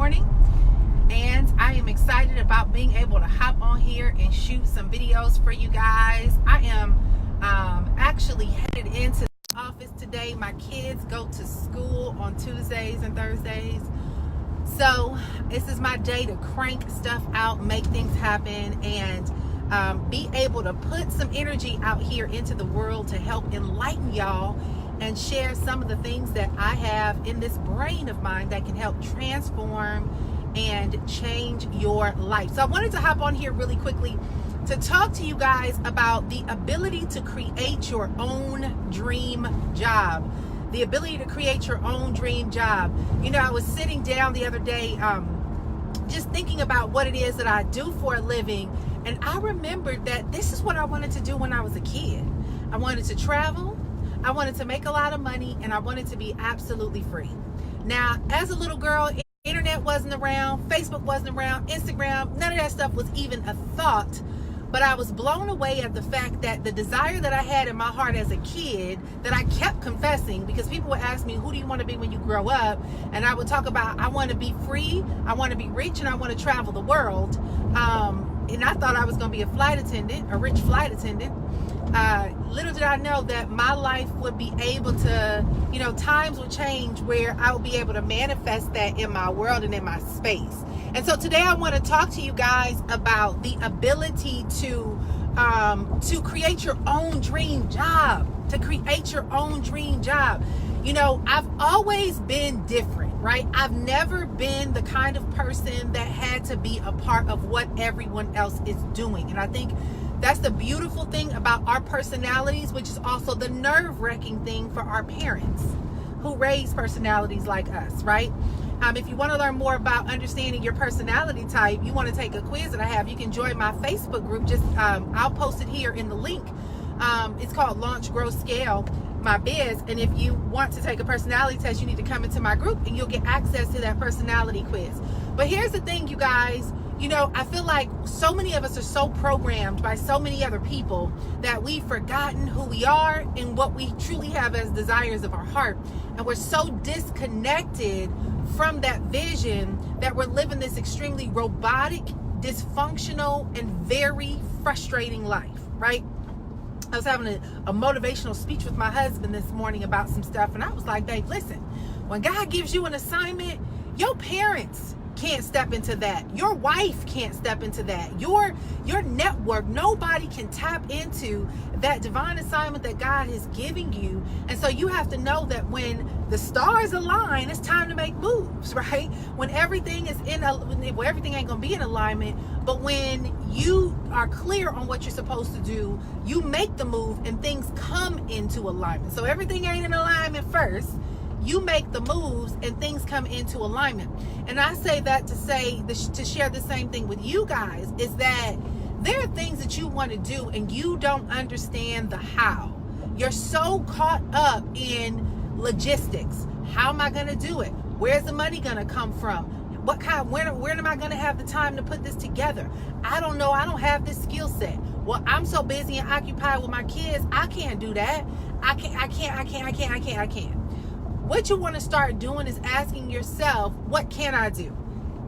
morning, and I am excited about being able to hop on here and shoot some videos for you guys. I am actually headed into the office today. My kids go to school on Tuesdays and Thursdays, so this is my day to crank stuff out, make things happen, and be able to put some energy out here into the world to help enlighten y'all and share some of the things that I have in this brain of mine that can help transform and change your life. So I wanted to hop on here really quickly to talk to you guys about the ability to create your own dream job. The ability to create your own dream job. You know, I was sitting down the other day just thinking about what it is that I do for a living, and I remembered that this is what I wanted to do when I was a kid. I wanted to travel, I wanted to make a lot of money, and I wanted to be absolutely free. Now, as a little girl, internet wasn't around, Facebook wasn't around, Instagram, none of that stuff was even a thought. But I was blown away at the fact that the desire that I had in my heart as a kid, that I kept confessing, because people would ask me, who do you want to be when you grow up? And I would talk about, I want to be free, I want to be rich, and I want to travel the world. And I thought I was going to be a flight attendant, a rich flight attendant. Little did I know that my life would be able to, you know, times would change where I would be able to manifest that in my world and in my space. And so today I want to talk to you guys about the ability to create your own dream job, to create your own dream job. You know, I've always been different, right? I've never been the kind of person that had to be a part of what everyone else is doing. And I think that's the beautiful thing about our personalities, which is also the nerve-wracking thing for our parents who raise personalities like us, right? If you want to learn more about understanding your personality type, you want to take a quiz that I have, you can join my Facebook group. Just I'll post it here in the link. It's called Launch, Grow, Scale, my biz. And if you want to take a personality test, you need to come into my group and you'll get access to that personality quiz. But here's the thing, you guys. You know, I feel like so many of us are so programmed by so many other people that we've forgotten who we are and what we truly have as desires of our heart. And we're so disconnected from that vision that we're living this extremely robotic, dysfunctional, and very frustrating life, right? I was having a motivational speech with my husband this morning about some stuff, and I was like, Dave, listen, when God gives you an assignment, your parents can't step into that. Your wife can't step into that. Your network, nobody can tap into that divine assignment that God is giving you. And so you have to know that when the stars align, it's time to make moves, right? When everything is well, everything ain't gonna be in alignment, but when you are clear on what you're supposed to do, you make the move and things come into alignment. So everything ain't in alignment first. You make the moves and things come into alignment. And I say that to share the same thing with you guys, is that there are things that you want to do and you don't understand the how. You're so caught up in logistics. How am I going to do it? Where's the money going to come from? Where am I going to have the time to put this together? I don't know. I don't have this skill set. Well, I'm so busy and occupied with my kids, I can't do that. I can't. What you want to start doing is asking yourself, what can I do?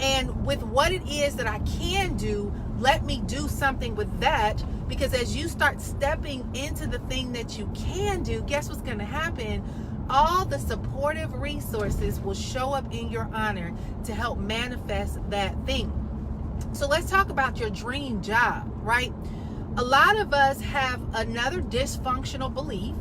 And with what it is that I can do, let me do something with that. Because as you start stepping into the thing that you can do, guess what's going to happen? All the supportive resources will show up in your honor to help manifest that thing. So let's talk about your dream job, right? A lot of us have another dysfunctional belief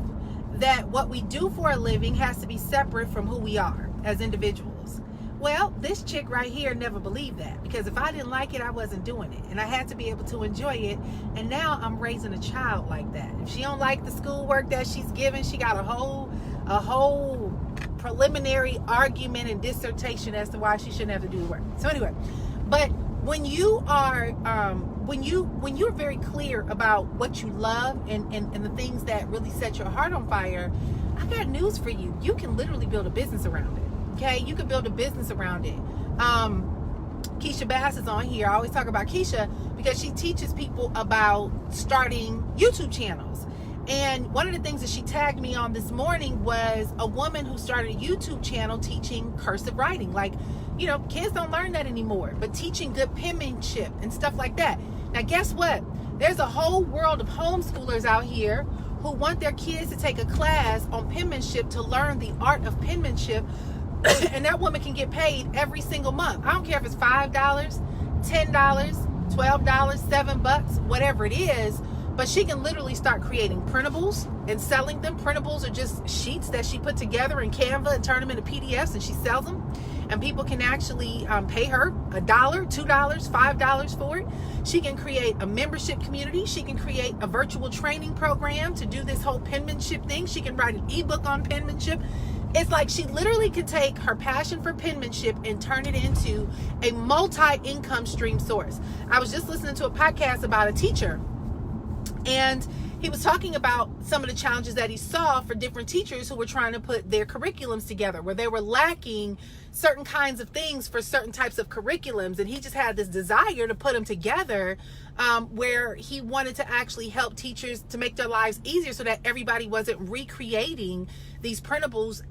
that what we do for a living has to be separate from who we are as individuals. Well, this chick right here never believed that, because if I didn't like it, I wasn't doing it, and I had to be able to enjoy it. And now I'm raising a child like that. If she don't like the schoolwork that she's given, she got a whole preliminary argument and dissertation as to why she shouldn't have to do the work. So anyway, but when you are when you're very clear about what you love and the things that really set your heart on fire, I got news for you. You can literally build a business around it. Okay, you can build a business around it. Keisha Bass is on here. I always talk about Keisha because she teaches people about starting YouTube channels. And one of the things that she tagged me on this morning was a woman who started a YouTube channel teaching cursive writing. Like, You know, kids don't learn that anymore, but teaching good penmanship and stuff like that. Now, guess what? There's a whole world of homeschoolers out here who want their kids to take a class on penmanship to learn the art of penmanship. And that woman can get paid every single month. I don't care if it's $5, $10, $12, $7, whatever it is, but she can literally start creating printables and selling them. Printables are just sheets that she put together in Canva and turn them into PDFs, and she sells them. And people can actually pay her $1, $2, $5 for it. She can create a membership community. She can create a virtual training program to do this whole penmanship thing. She can write an ebook on penmanship. It's like she literally could take her passion for penmanship and turn it into a multi-income stream source. I was just listening to a podcast about a teacher, and he was talking about some of the challenges that he saw for different teachers who were trying to put their curriculums together, where they were lacking certain kinds of things for certain types of curriculums. And he just had this desire to put them together, where he wanted to actually help teachers to make their lives easier so that everybody wasn't recreating these printables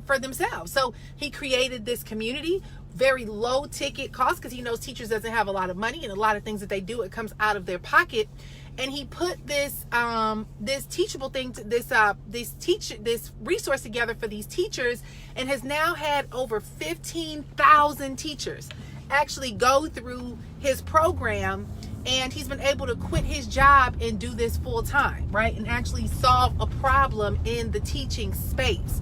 for themselves. So he created this community, very low ticket cost, because he knows teachers doesn't have a lot of money, and a lot of things that they do, it comes out of their pocket. And he put this teachable thing, this resource together for these teachers, and has now had over 15,000 teachers actually go through his program. And he's been able to quit his job and do this full time, right? And actually solve a problem in the teaching space.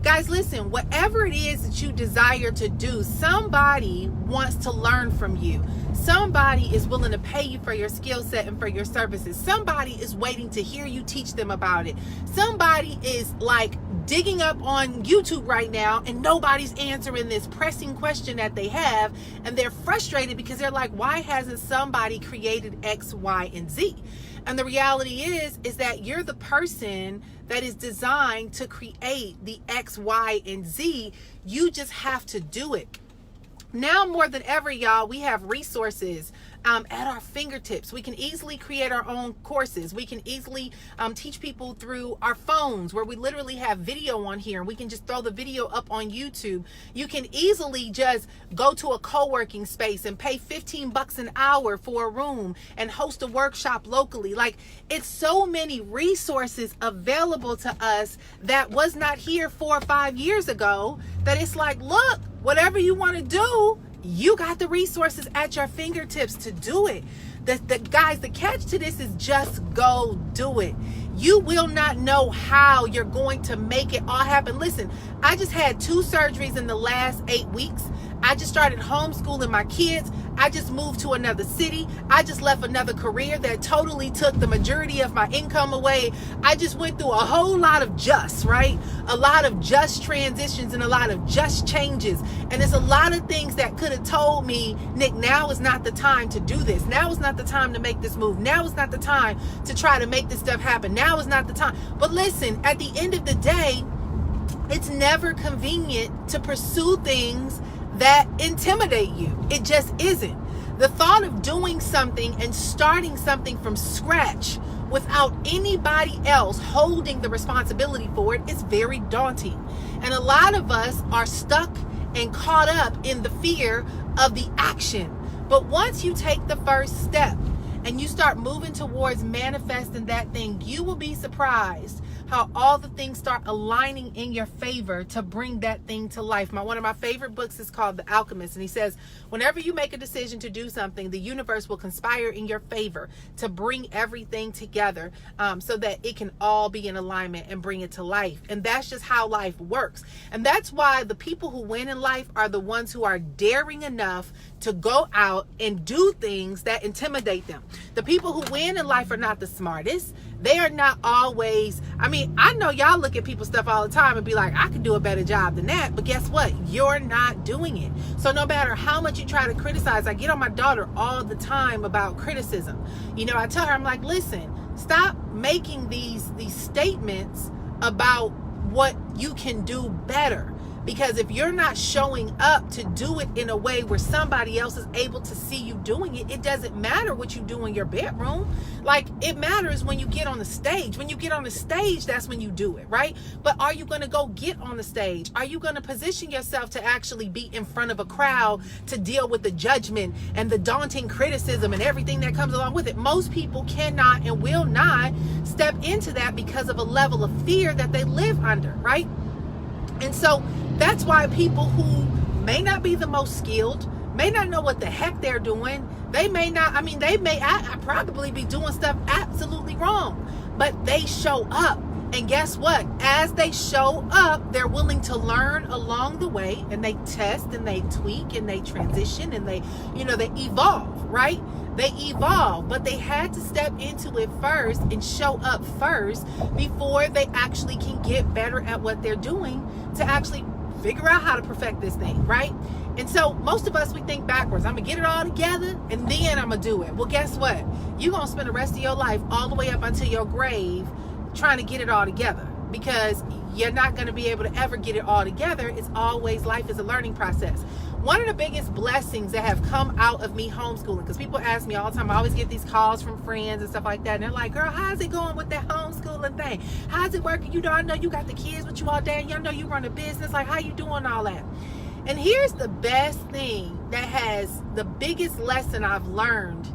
Guys, listen, whatever it is that you desire to do, somebody wants to learn from you. Somebody is willing to pay you for your skill set and for your services. Somebody is waiting to hear you teach them about it. Somebody is like digging up on YouTube right now, and nobody's answering this pressing question that they have, and they're frustrated because they're like, why hasn't somebody created X, Y, and Z? And the reality is that you're the person that is designed to create the X, Y, and Z. You just have to do it. Now more than ever, y'all, we have resources at our fingertips. We can easily create our own courses. We can easily teach people through our phones, where we literally have video on here, and we can just throw the video up on YouTube. You can easily just go to a co-working space and pay $15 an hour for a room and host a workshop locally. Like, it's so many resources available to us that was not here 4 or 5 years ago, that it's like, look, whatever you want to do, you got the resources at your fingertips to do it. Guys, the catch to this is just go do it. You will not know how you're going to make it all happen. Listen, I just had 2 surgeries in the last 8 weeks. I just started homeschooling my kids. I just moved to another city. I just left another career that totally took the majority of my income away. I just went through a whole lot of right? A lot of just transitions and a lot of just changes. And there's a lot of things that could have told me, Nick, now is not the time to do this. Now is not the time to make this move. Now is not the time to try to make this stuff happen. Now is not the time. But listen, at the end of the day, it's never convenient to pursue things that intimidate you. It just isn't. The thought of doing something and starting something from scratch without anybody else holding the responsibility for it is very daunting. And a lot of us are stuck and caught up in the fear of the action. But once you take the first step and you start moving towards manifesting that thing, you will be surprised how all the things start aligning in your favor to bring that thing to life. One of my favorite books is called The Alchemist, and he says, whenever you make a decision to do something, the universe will conspire in your favor to bring everything together, so that it can all be in alignment and bring it to life. And that's just how life works. And that's why the people who win in life are the ones who are daring enough to go out and do things that intimidate them. The people who win in life are not the smartest. They are not always, I know y'all look at people's stuff all the time and be like, I could do a better job than that. But guess what? You're not doing it. So no matter how much you try to criticize, I get on my daughter all the time about criticism. I tell her, I'm like, listen, stop making these statements about what you can do better. Because if you're not showing up to do it in a way where somebody else is able to see you doing it, it doesn't matter what you do in your bedroom. Like, it matters when you get on the stage. When you get on the stage, that's when you do it, right? But are you going to go get on the stage? Are you going to position yourself to actually be in front of a crowd to deal with the judgment and the daunting criticism and everything that comes along with it? Most people cannot and will not step into that because of a level of fear that they live under, right? And so that's why people who may not be the most skilled, may not know what the heck they're doing, they may probably be doing stuff absolutely wrong, but they show up. And guess what? As they show up, they're willing to learn along the way, and they test and they tweak and they transition and they evolve, right? They evolve, but they had to step into it first and show up first before they actually can get better at what they're doing to actually figure out how to perfect this thing, right? And so most of us, we think backwards. I'm gonna get it all together and then I'm gonna do it. Well, guess what? You're gonna spend the rest of your life all the way up until your grave trying to get it all together, because you're not going to be able to ever get it all together. It's always, life is a learning process. One of the biggest blessings that have come out of me homeschooling, because people ask me all the time, I always get these calls from friends and stuff like that, and they're like, girl, how's it going with that homeschooling thing? How's it working? I know you got the kids with you all day, and y'all know you run a business, like, how you doing all that? And here's the best thing that has the biggest lesson I've learned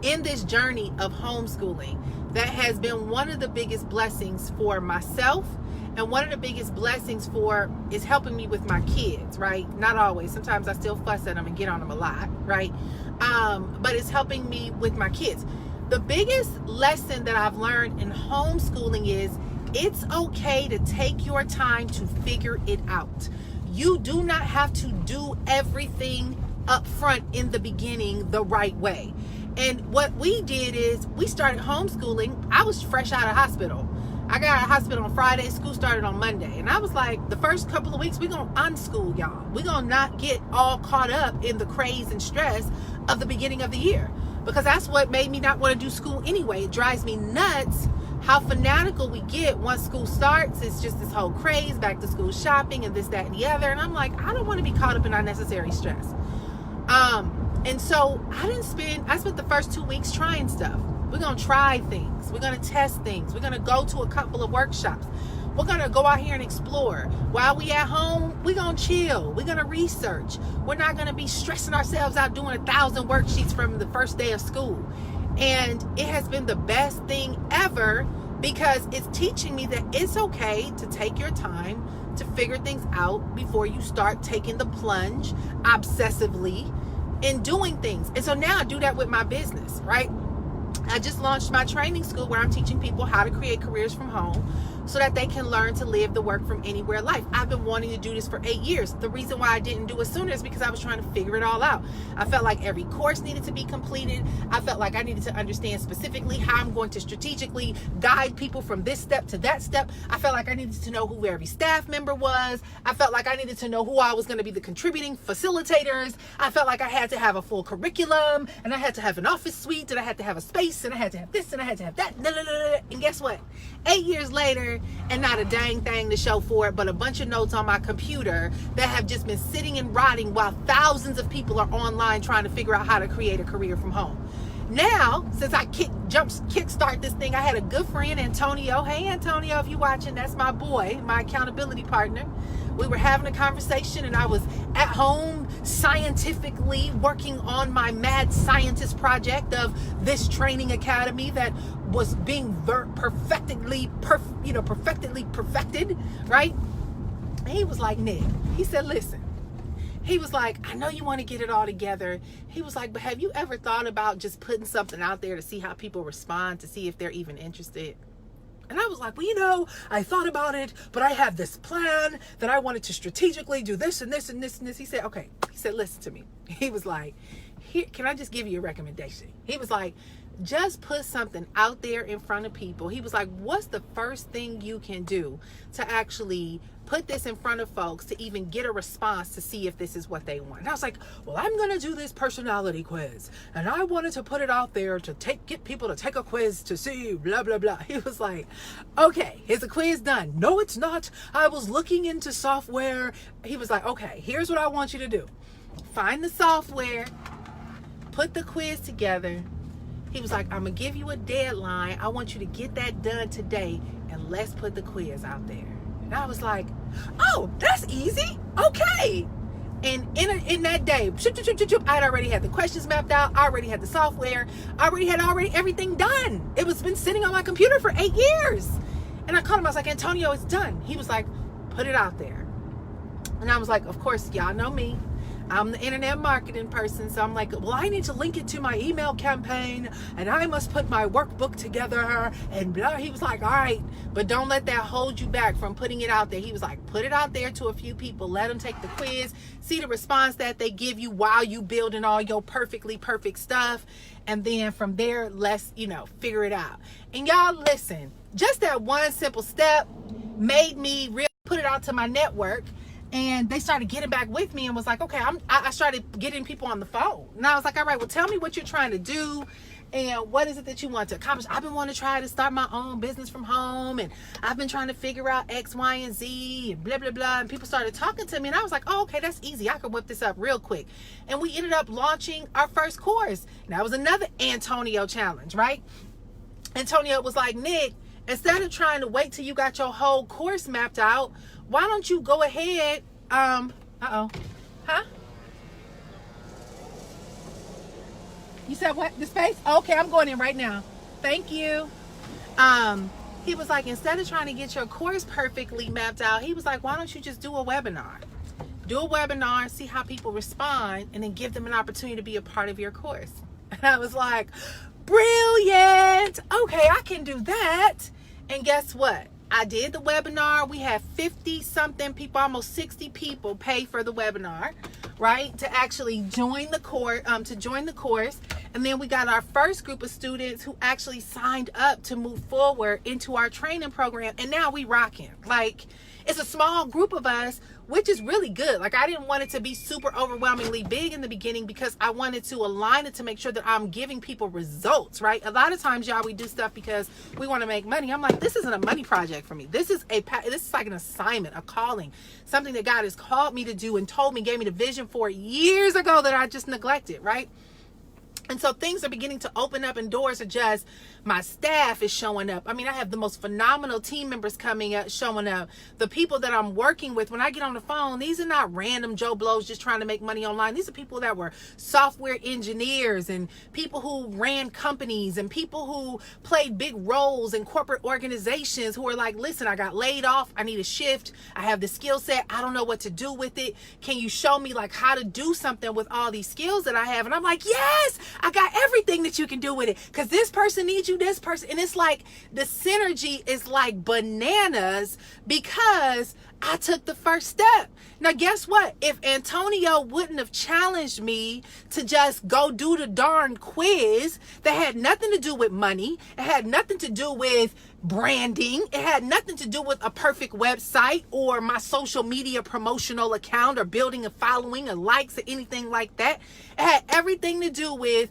in this journey of homeschooling, that has been one of the biggest blessings for myself, and one of the biggest blessings is helping me with my kids, right? Not always. Sometimes I still fuss at them and get on them a lot, right? But it's helping me with my kids. The biggest lesson that I've learned in homeschooling is it's okay to take your time to figure it out. You do not have to do everything up front in the beginning the right way. And what we did is we started homeschooling. I was fresh out of hospital. I got out of hospital on Friday. School started on Monday. And I was like, the first couple of weeks, we're going to unschool y'all. We're going to not get all caught up in the craze and stress of the beginning of the year. Because that's what made me not want to do school anyway. It drives me nuts how fanatical we get once school starts. It's just this whole craze, back to school shopping and this, that, and the other. And I'm like, I don't want to be caught up in unnecessary stress. And so I spent the first 2 weeks trying stuff. We're going to try things. We're going to test things. We're going to go to a couple of workshops. We're going to go out here and explore. While we at home, we're going to chill. We're going to research. We're not going to be stressing ourselves out doing 1,000 worksheets from the first day of school. And it has been the best thing ever, because it's teaching me that it's okay to take your time to figure things out before you start taking the plunge obsessively in doing things. And so now I do that with my business, right? I just launched my training school where I'm teaching people how to create careers from home so that they can learn to live the work from anywhere life. I've been wanting to do this for 8 years. The reason why I didn't do it sooner is because I was trying to figure it all out. I felt like every course needed to be completed. I felt like I needed to understand specifically how I'm going to strategically guide people from this step to that step. I felt like I needed to know who every staff member was. I felt like I needed to know who I was going to be the contributing facilitators. I felt like I had to have a full curriculum, and I had to have an office suite, and I had to have a space, and I had to have this, and I had to have that. And guess what? 8 years later, and not a dang thing to show for it, but a bunch of notes on my computer that have just been sitting and rotting while thousands of people are online trying to figure out how to create a career from home. Now, since I kickstart this thing, I had a good friend, Antonio. Hey, Antonio, if you're watching, that's my boy, my accountability partner. We were having a conversation, and I was at home scientifically working on my mad scientist project of this training academy that was being perfectly perfected, right? And he was like, Nick, he said, listen, he was like, I know you want to get it all together. He was like, but have you ever thought about just putting something out there to see how people respond, to see if they're even interested? And I was like, well, I thought about it, but I have this plan that I wanted to strategically do this and this and this and this. He said, okay. He said, listen to me. He was like, here, can I just give you a recommendation? He was like, just put something out there in front of people. He was like, what's the first thing you can do to actually put this in front of folks to even get a response to see if this is what they want? And I was like, well, I'm going to do this personality quiz. And I wanted to put it out there to get people to take a quiz to see blah, blah, blah. He was like, okay, is the quiz done? No, it's not. I was looking into software. He was like, okay, here's what I want you to do. Find the software, put the quiz together. He was like, I'm going to give you a deadline. I want you to get that done today, and let's put the quiz out there. And I was like, oh, that's easy. Okay. And in that day, I had already had the questions mapped out. I already had the software. I already had everything done. It was been sitting on my computer for 8 years. And I called him. I was like, Antonio, it's done. He was like, put it out there. And I was like, of course, y'all know me. I'm the internet marketing person. So I'm like, well, I need to link it to my email campaign, and I must put my workbook together and blah. He was like, all right, but don't let that hold you back from putting it out there. He was like, put it out there to a few people, let them take the quiz, see the response that they give you while you building all your perfectly perfect stuff. And then from there, let's, figure it out. And y'all listen, just that one simple step made me really put it out to my network. And they started getting back with me and was like, okay, I started getting people on the phone. And I was like, all right, well, tell me what you're trying to do and what is it that you want to accomplish. I've been wanting to try to start my own business from home, and I've been trying to figure out X, Y, and Z, and blah, blah, blah. And people started talking to me, and I was like, oh, okay, that's easy. I can whip this up real quick. And we ended up launching our first course. And that was another Antonio challenge, right? Antonio was like, Nick, instead of trying to wait till you got your whole course mapped out, why don't you go ahead, Huh? You said what? The space? Okay, I'm going in right now. Thank you. He was like, instead of trying to get your course perfectly mapped out, he was like, why don't you just do a webinar? Do a webinar, see how people respond, and then give them an opportunity to be a part of your course. And I was like, brilliant. Okay, I can do that. And guess what? I did the webinar. We had 50 something people, almost 60 people pay for the webinar, right? To actually join the course, And then we got our first group of students who actually signed up to move forward into our training program. And now we rocking. Like, it's a small group of us, which is really good. Like, I didn't want it to be super overwhelmingly big in the beginning because I wanted to align it to make sure that I'm giving people results, right? A lot of times, y'all, we do stuff because we want to make money. I'm like, this isn't a money project for me. This is like an assignment, a calling, something that God has called me to do and told me, gave me the vision for years ago that I just neglected, right? And so things are beginning to open up, and doors are just, my staff is showing up. I mean, I have the most phenomenal team members showing up. The people that I'm working with, when I get on the phone, these are not random Joe Blows just trying to make money online. These are people that were software engineers and people who ran companies and people who played big roles in corporate organizations who are like, listen, I got laid off. I need a shift. I have the skill set. I don't know what to do with it. Can you show me like how to do something with all these skills that I have? And I'm like, yes, I got everything that you can do with it, because this person needs you, this person. And it's like the synergy is like bananas because I took the first step. Now, guess what? If Antonio wouldn't have challenged me to just go do the darn quiz that had nothing to do with money, it had nothing to do with branding, it had nothing to do with a perfect website or my social media promotional account or building a following or likes or anything like that. It had everything to do with,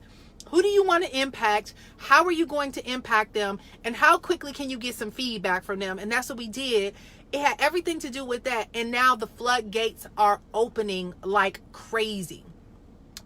who do you want to impact? How are you going to impact them? And how quickly can you get some feedback from them? And that's what we did. It had everything to do with that. And now the floodgates are opening like crazy.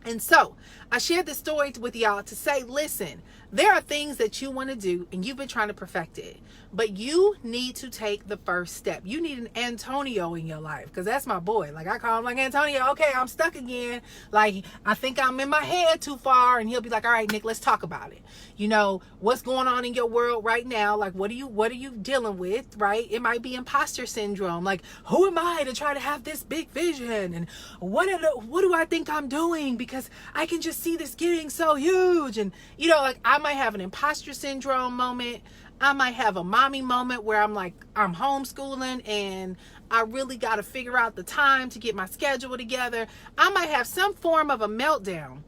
And so I shared this story with y'all to say, listen, there are things that you want to do and you've been trying to perfect it, but you need to take the first step. You need an Antonio in your life, because that's my boy. Like, I call him like, Antonio, okay, I'm stuck again. Like, I think I'm in my head too far. And he'll be like, all right, Nick, let's talk about it. You know, what's going on in your world right now? Like, what are you dealing with, right? It might be imposter syndrome. Like, who am I to try to have this big vision? And what do I think I'm doing? Because I can just see this getting so huge. And, you know, like, I might have an imposter syndrome moment. I might have a mommy moment where I'm like, I'm homeschooling and I really got to figure out the time to get my schedule together. I might have some form of a meltdown.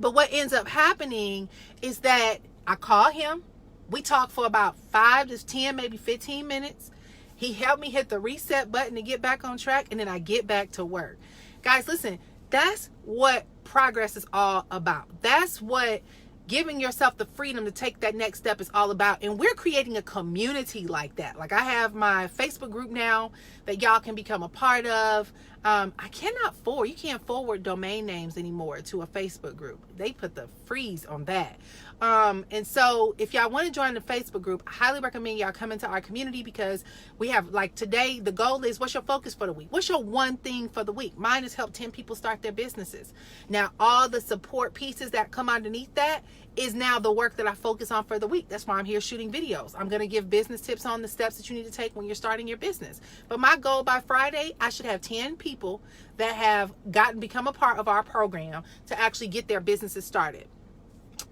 But what ends up happening is that I call him. We talk for about 5 to 10, maybe 15 minutes. He helped me hit the reset button to get back on track, and then I get back to work. Guys, listen, that's what progress is all about. That's what giving yourself the freedom to take that next step is all about. And we're creating a community like that. Like, I have my Facebook group now that y'all can become a part of. You can't forward domain names anymore to a Facebook group. They put the freeze on that. And so if y'all want to join the Facebook group, I highly recommend y'all come into our community, because we have, like, today, the goal is, what's your focus for the week? What's your one thing for the week? Mine is help 10 people start their businesses. Now, all the support pieces that come underneath that is now the work that I focus on for the week. That's why I'm here shooting videos. I'm going to give business tips on the steps that you need to take when you're starting your business. But my goal by Friday, I should have 10 people that have become a part of our program to actually get their businesses started.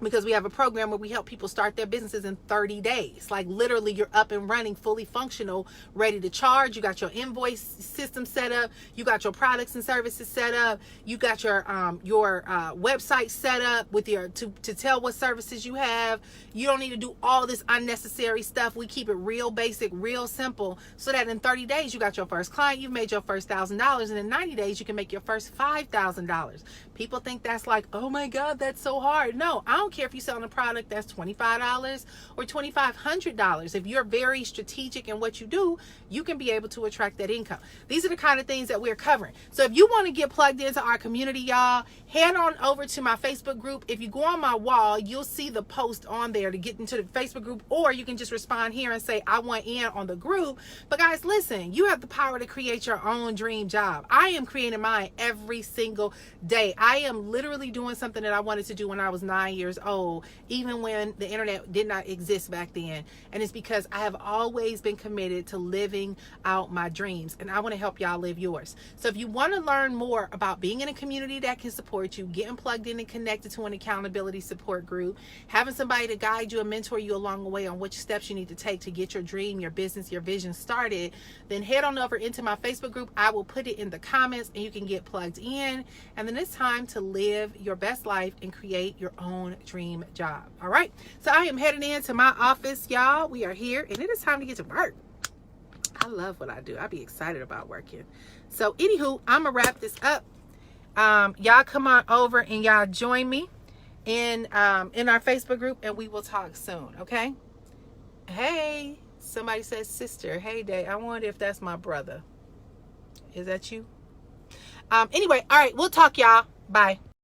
Because we have a program where we help people start their businesses in 30 days. Like, literally, you're up and running, fully functional, ready to charge. You got your invoice system set up. You got your products and services set up. You got your website set up with to tell what services you have. You don't need to do all this unnecessary stuff. We keep it real basic, real simple, so that in 30 days you got your first client, you've made your first $1,000, and in 90 days you can make your first $5,000. People think that's like, oh my God, that's so hard. No, I don't care if you're selling a product that's $25 or $2,500. If you're very strategic in what you do, you can be able to attract that income. These are the kind of things that we're covering. So if you want to get plugged into our community, y'all, head on over to my Facebook group. If you go on my wall, you'll see the post on there to get into the Facebook group, or you can just respond here and say, I want in on the group. But guys, listen, you have the power to create your own dream job. I am creating mine every single day. I am literally doing something that I wanted to do when I was 9 years old, even when the internet did not exist back then. And it's because I have always been committed to living out my dreams, and I want to help y'all live yours. So if you want to learn more about being in a community that can support you, getting plugged in and connected to an accountability support group, having somebody to guide you and mentor you along the way on which steps you need to take to get your dream, your business, your vision started, then head on over into my Facebook group. I will put it in the comments and you can get plugged in. And then it's time to live your best life and create your own dream job. All right. So I am heading into my office, y'all. We are here and it is time to get to work. I love what I do. I be excited about working. So anywho, I'm gonna wrap this up. Y'all come on over and y'all join me in our Facebook group, and we will talk soon. Okay. Hey, somebody says sister. Hey, Day. I wonder if that's my brother. Is that you? Anyway, all right. We'll talk, y'all. Bye.